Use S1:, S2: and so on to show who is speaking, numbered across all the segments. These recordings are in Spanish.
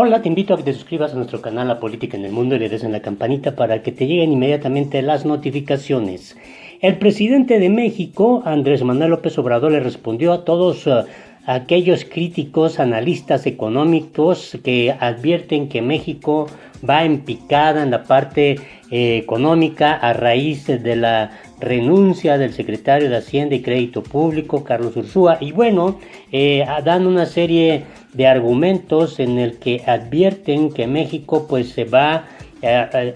S1: Hola, te invito a que te suscribas a nuestro canal La Política en el Mundo y le des en la campanita para que te lleguen inmediatamente las notificaciones. El presidente de México, Andrés Manuel López Obrador, le respondió a todos aquellos críticos, analistas económicos que advierten que México va en picada en la parte económica a raíz de la renuncia del secretario de Hacienda y Crédito Público, Carlos Ursúa, y bueno, dan una serie de argumentos en el que advierten que México pues se va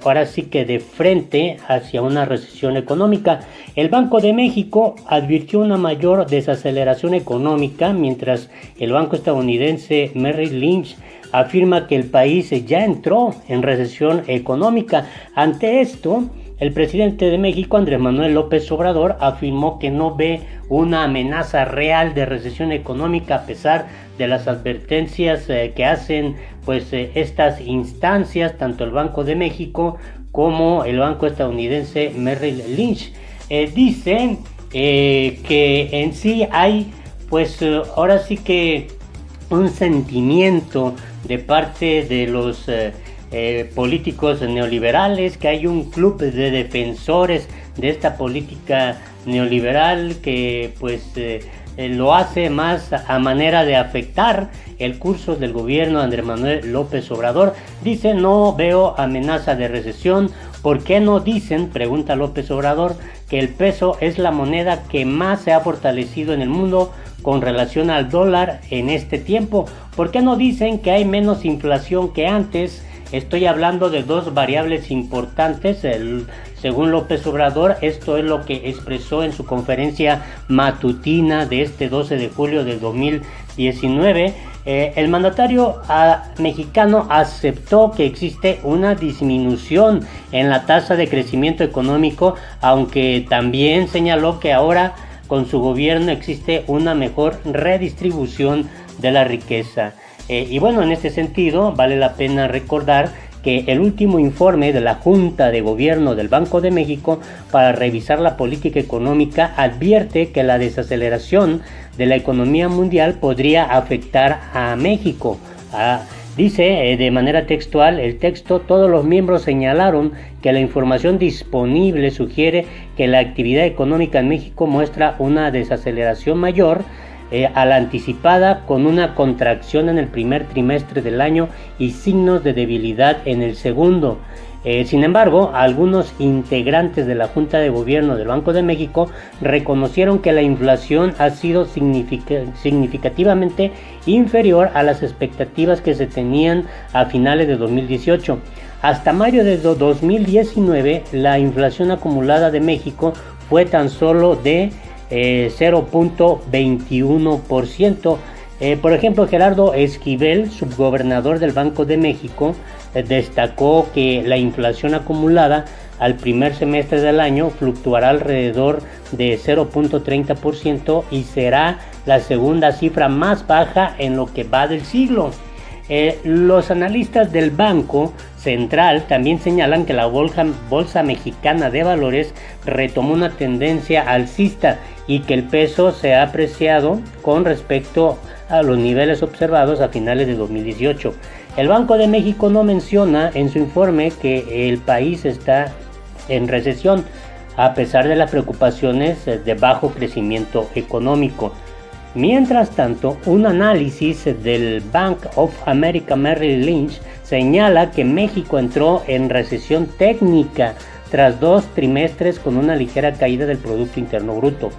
S1: ahora sí que de frente hacia una recesión económica. El Banco de México advirtió una mayor desaceleración económica, mientras el banco estadounidense Merrill Lynch afirma que el país ya entró en recesión económica. Ante esto, el presidente de México, Andrés Manuel López Obrador, afirmó que no ve una amenaza real de recesión económica a pesar de las advertencias que hacen estas instancias, tanto el Banco de México como el banco estadounidense Merrill Lynch. Dicen que en sí hay ahora sí que un sentimiento de parte de los políticos neoliberales, que hay un club de defensores de esta política neoliberal que lo hace más a manera de afectar el curso del gobierno de Andrés Manuel López Obrador. Dice: no veo amenaza de recesión. ¿Por qué no dicen, pregunta López Obrador, que el peso es la moneda que más se ha fortalecido en el mundo con relación al dólar en este tiempo? ¿Por qué no dicen que hay menos inflación que antes? Estoy hablando de dos variables importantes. Según López Obrador, esto es lo que expresó en su conferencia matutina de este 12 de julio de 2019. El mandatario mexicano aceptó que existe una disminución en la tasa de crecimiento económico, aunque también señaló que ahora con su gobierno existe una mejor redistribución de la riqueza. Y bueno, en este sentido vale la pena recordar que el último informe de la Junta de Gobierno del Banco de México para revisar la política económica advierte que la desaceleración de la economía mundial podría afectar a México. Dice de manera textual el texto: todos los miembros señalaron que la información disponible sugiere que la actividad económica en México muestra una desaceleración mayor a la anticipada, con una contracción en el primer trimestre del año y signos de debilidad en el segundo. Sin embargo, algunos integrantes de la Junta de Gobierno del Banco de México reconocieron que la inflación ha sido significativamente inferior a las expectativas que se tenían a finales de 2018. Hasta mayo de 2019, la inflación acumulada de México fue tan solo de 0.21%. Por ejemplo, Gerardo Esquivel, subgobernador del Banco de México, destacó que la inflación acumulada al primer semestre del año fluctuará alrededor de 0.30% y será la segunda cifra más baja en lo que va del siglo. Los analistas del Banco Central también señalan que la Bolsa Mexicana de Valores retomó una tendencia alcista y que el peso se ha apreciado con respecto a los niveles observados a finales de 2018. El Banco de México no menciona en su informe que el país está en recesión, a pesar de las preocupaciones de bajo crecimiento económico. Mientras tanto, un análisis del Bank of America Merrill Lynch señala que México entró en recesión técnica tras 2 trimestres con una ligera caída del Producto Interno Bruto.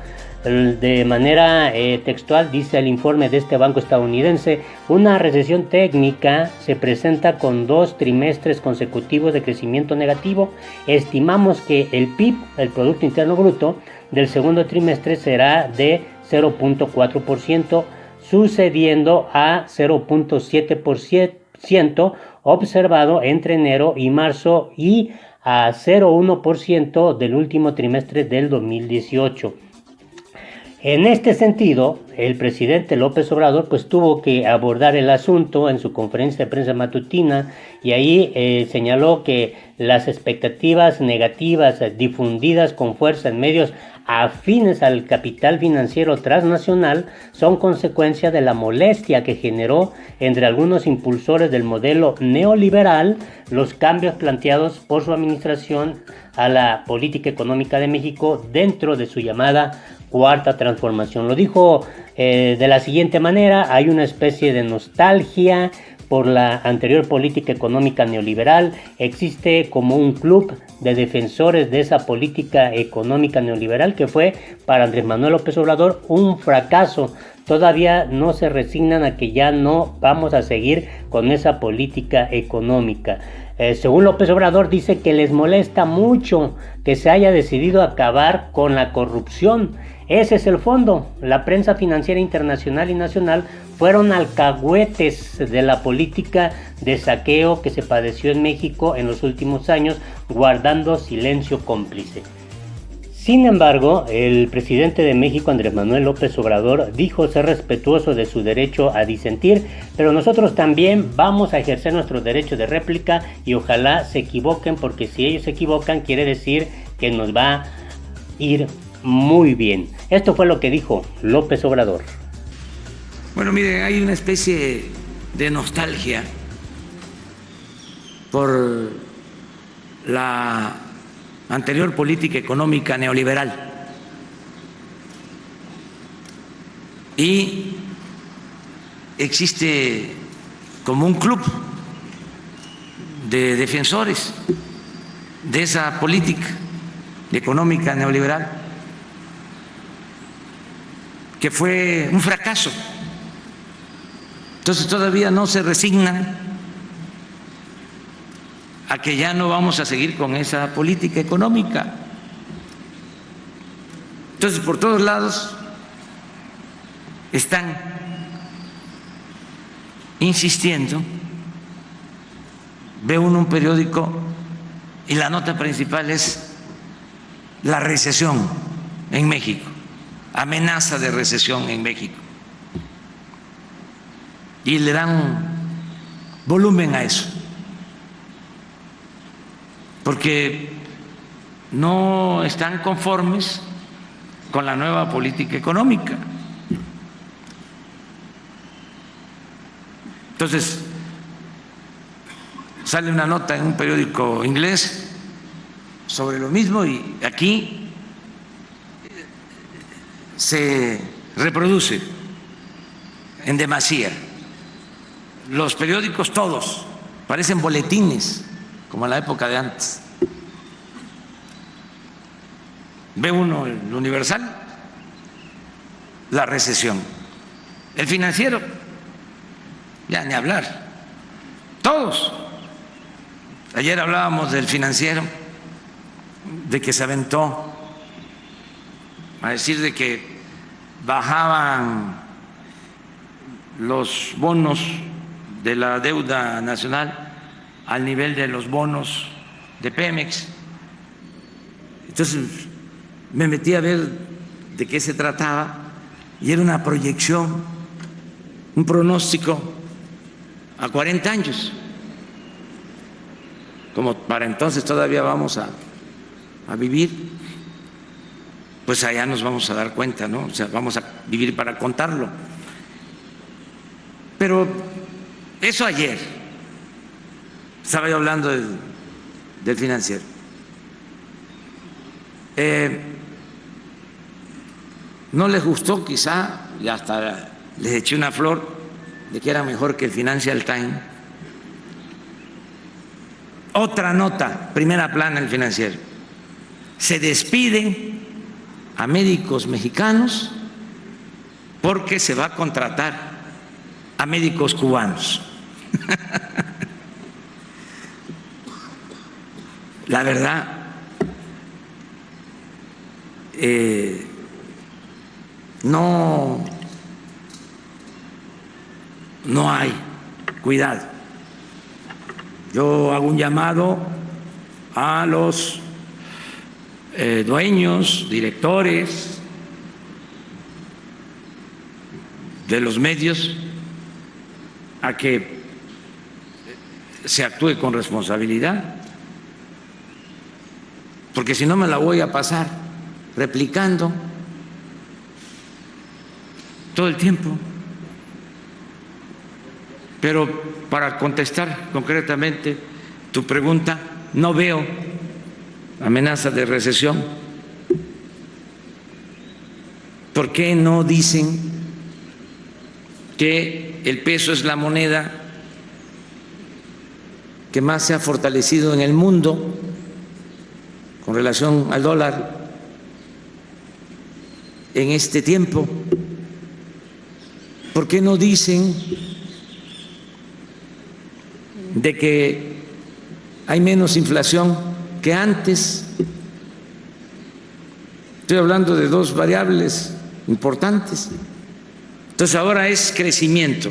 S1: De manera textual, dice el informe de este banco estadounidense: una recesión técnica se presenta con 2 trimestres consecutivos de crecimiento negativo. Estimamos que el PIB, el Producto Interno Bruto, del segundo trimestre será de 0.4%, sucediendo a 0.7% observado entre enero y marzo y a 0.1% del último trimestre del 2018. En este sentido, el presidente López Obrador pues tuvo que abordar el asunto en su conferencia de prensa matutina y ahí señaló que las expectativas negativas difundidas con fuerza en medios afines al capital financiero transnacional son consecuencia de la molestia que generó entre algunos impulsores del modelo neoliberal los cambios planteados por su administración a la política económica de México dentro de su llamada cuarta transformación. Lo dijo de la siguiente manera: hay una especie de nostalgia por la anterior política económica neoliberal, existe como un club de defensores de esa política económica neoliberal que fue para Andrés Manuel López Obrador un fracaso. Todavía no se resignan a que ya no vamos a seguir con esa política económica. Según López Obrador, dice que les molesta mucho que se haya decidido acabar con la corrupción. Ese es el fondo. La prensa financiera internacional y nacional fueron alcahuetes de la política de saqueo que se padeció en México en los últimos años, guardando silencio cómplice. Sin embargo, el presidente de México, Andrés Manuel López Obrador, dijo ser respetuoso de su derecho a disentir, pero nosotros también vamos a ejercer nuestro derecho de réplica y ojalá se equivoquen, porque si ellos se equivocan quiere decir que nos va a ir muy bien. Esto fue lo que dijo López Obrador.
S2: Bueno, miren, hay una especie de nostalgia por la anterior política económica neoliberal y existe como un club de defensores de esa política económica neoliberal que fue un fracaso. Entonces todavía no se resignan a que ya no vamos a seguir con esa política económica. Entonces por todos lados están insistiendo. Ve uno un periódico y la nota principal es la recesión en México, amenaza de recesión en México. Y le dan volumen a eso, porque no están conformes con la nueva política económica. Entonces, sale una nota en un periódico inglés sobre lo mismo y aquí se reproduce en demasía. Los periódicos todos parecen boletines, como en la época de antes. Ve uno el Universal, la recesión. El Financiero, ya ni hablar. Todos. Ayer hablábamos del Financiero, de que se aventó a decir de que bajaban los bonos de la deuda nacional al nivel de los bonos de Pemex. Entonces me metí a ver de qué se trataba y era una proyección, un pronóstico a 40 años. Como para entonces todavía vamos a vivir, pues allá nos vamos a dar cuenta, ¿no? O sea, vamos a vivir para contarlo. Pero eso ayer, estaba yo hablando del Financiero. No les gustó quizá, y hasta les eché una flor de que era mejor que el Financial Times. Otra nota, primera plana el Financiero. Se despiden a médicos mexicanos porque se va a contratar a médicos cubanos. La verdad, no hay cuidado. Yo hago un llamado a los dueños, directores de los medios a que se actúe con responsabilidad, porque si no me la voy a pasar replicando todo el tiempo. Pero para contestar concretamente tu pregunta, no veo amenaza de recesión. ¿Por qué no dicen que el peso es la moneda que más se ha fortalecido en el mundo con relación al dólar en este tiempo? ¿Por qué no dicen de que hay menos inflación que antes? Estoy hablando de dos variables importantes. Entonces ahora es crecimiento.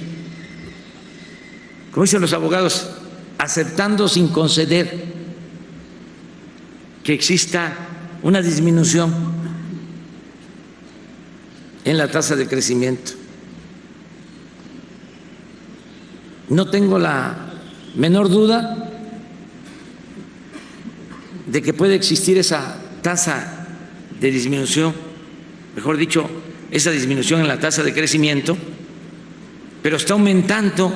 S2: Como dicen los abogados, aceptando sin conceder que exista una disminución en la tasa de crecimiento. No tengo la menor duda de que puede existir esa tasa de disminución, mejor dicho, esa disminución en la tasa de crecimiento, pero está aumentando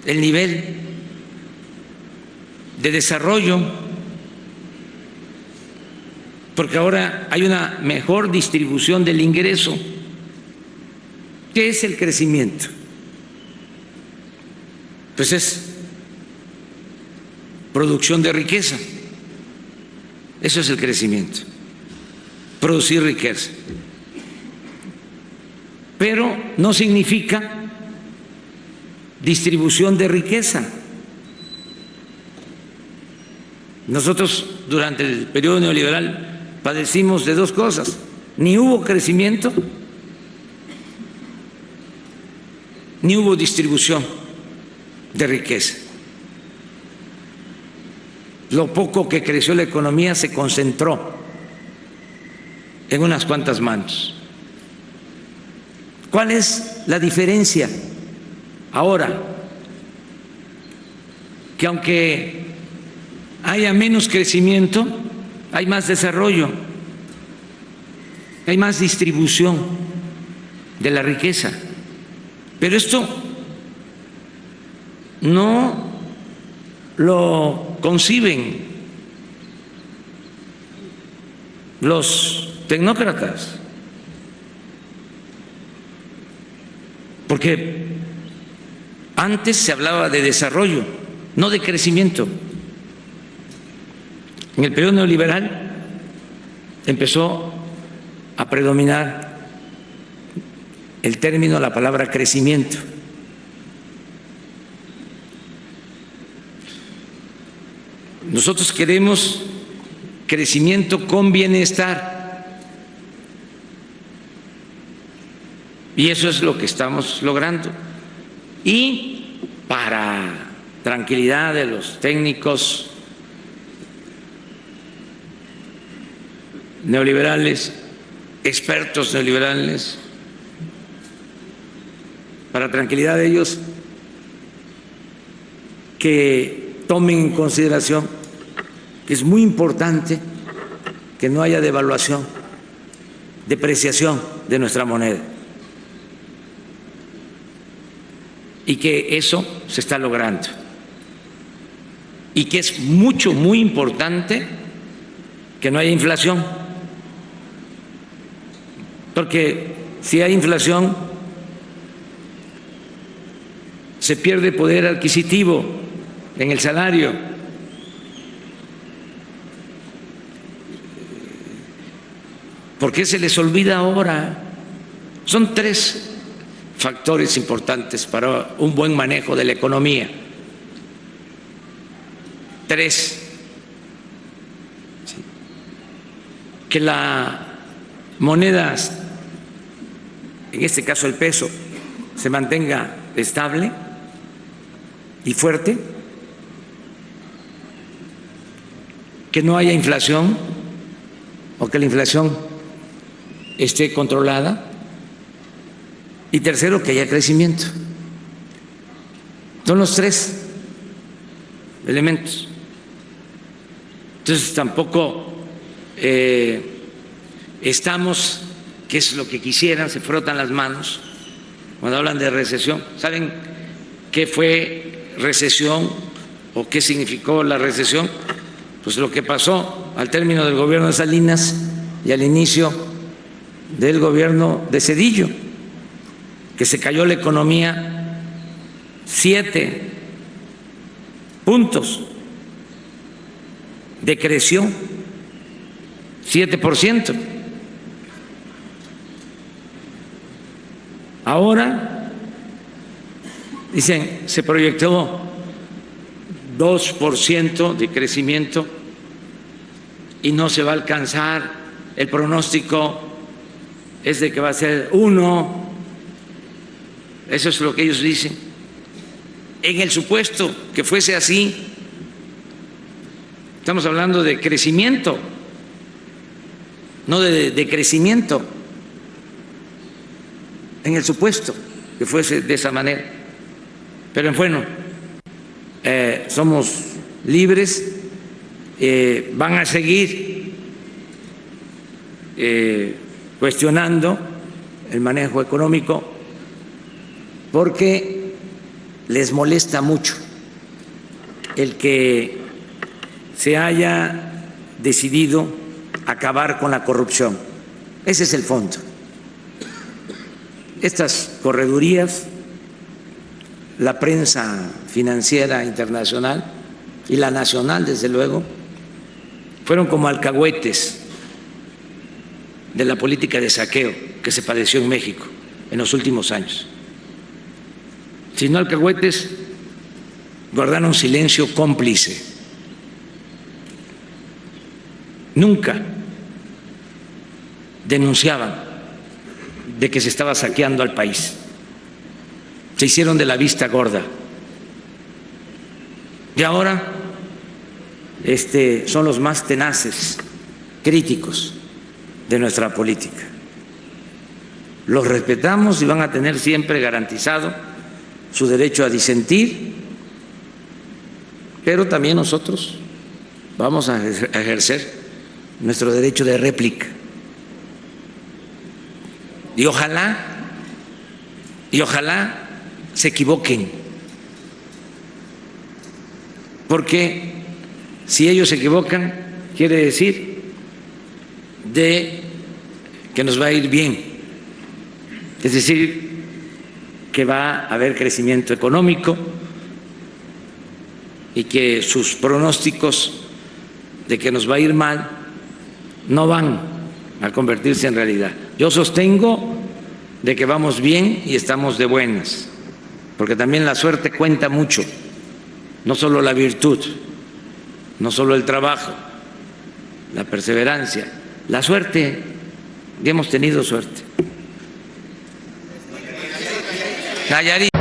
S2: el nivel de desarrollo, porque ahora hay una mejor distribución del ingreso. ¿Qué es el crecimiento? Pues es producción de riqueza. Eso es el crecimiento, producir riqueza. Pero no significa distribución de riqueza. Nosotros durante el periodo neoliberal padecimos de dos cosas: ni hubo crecimiento, ni hubo distribución de riqueza. Lo poco que creció la economía se concentró en unas cuantas manos. ¿Cuál es la diferencia ahora? Que aunque haya menos crecimiento, hay más desarrollo, hay más distribución de la riqueza. Pero esto no lo conciben los tecnócratas, porque antes se hablaba de desarrollo, no de crecimiento. En el periodo neoliberal empezó a predominar el término, la palabra crecimiento. Nosotros queremos crecimiento con bienestar, y eso es lo que estamos logrando. Y para tranquilidad de los técnicos neoliberales, expertos neoliberales, para tranquilidad de ellos, que tomen en consideración que es muy importante que no haya devaluación, depreciación de nuestra moneda, y que eso se está logrando, y que es muy importante que no haya inflación, porque si hay inflación se pierde poder adquisitivo en el salario. ¿Por qué se les olvida ahora? Son tres factores importantes para un buen manejo de la economía. Tres. Que la moneda, en este caso el peso, se mantenga estable y fuerte, que no haya inflación o que la inflación esté controlada, y tercero, que haya crecimiento. Son los tres elementos. Entonces tampoco estamos, que es lo que quisieran, se frotan las manos cuando hablan de recesión. ¿Saben qué fue recesión o qué significó la recesión? Pues lo que pasó al término del gobierno de Salinas y al inicio del gobierno de Zedillo, que se cayó la economía 7 puntos, decreció 7%. Ahora, dicen, se proyectó 2% de crecimiento y no se va a alcanzar. El pronóstico es de que va a ser 1%. Eso es lo que ellos dicen. En el supuesto que fuese así, estamos hablando de crecimiento, no de crecimiento. En el supuesto que fuese de esa manera. Pero bueno, somos libres, van a seguir cuestionando el manejo económico porque les molesta mucho el que se haya decidido acabar con la corrupción. Ese es el fondo. Estas corredurías, la prensa financiera internacional y la nacional, desde luego, fueron como alcahuetes de la política de saqueo que se padeció en México en los últimos años. Si no alcahuetes, guardaron silencio cómplice. Nunca denunciaban de que se estaba saqueando al país. Se hicieron de la vista gorda. Y ahora son los más tenaces, críticos de nuestra política. Los respetamos y van a tener siempre garantizado su derecho a disentir, pero también nosotros vamos a ejercer nuestro derecho de réplica. Y ojalá se equivoquen, porque si ellos se equivocan, quiere decir de que nos va a ir bien, es decir, que va a haber crecimiento económico y que sus pronósticos de que nos va a ir mal no van a convertirse en realidad. Yo sostengo de que vamos bien y estamos de buenas, porque también la suerte cuenta mucho, no solo la virtud, no solo el trabajo, la perseverancia, la suerte, y hemos tenido suerte. Nayarit.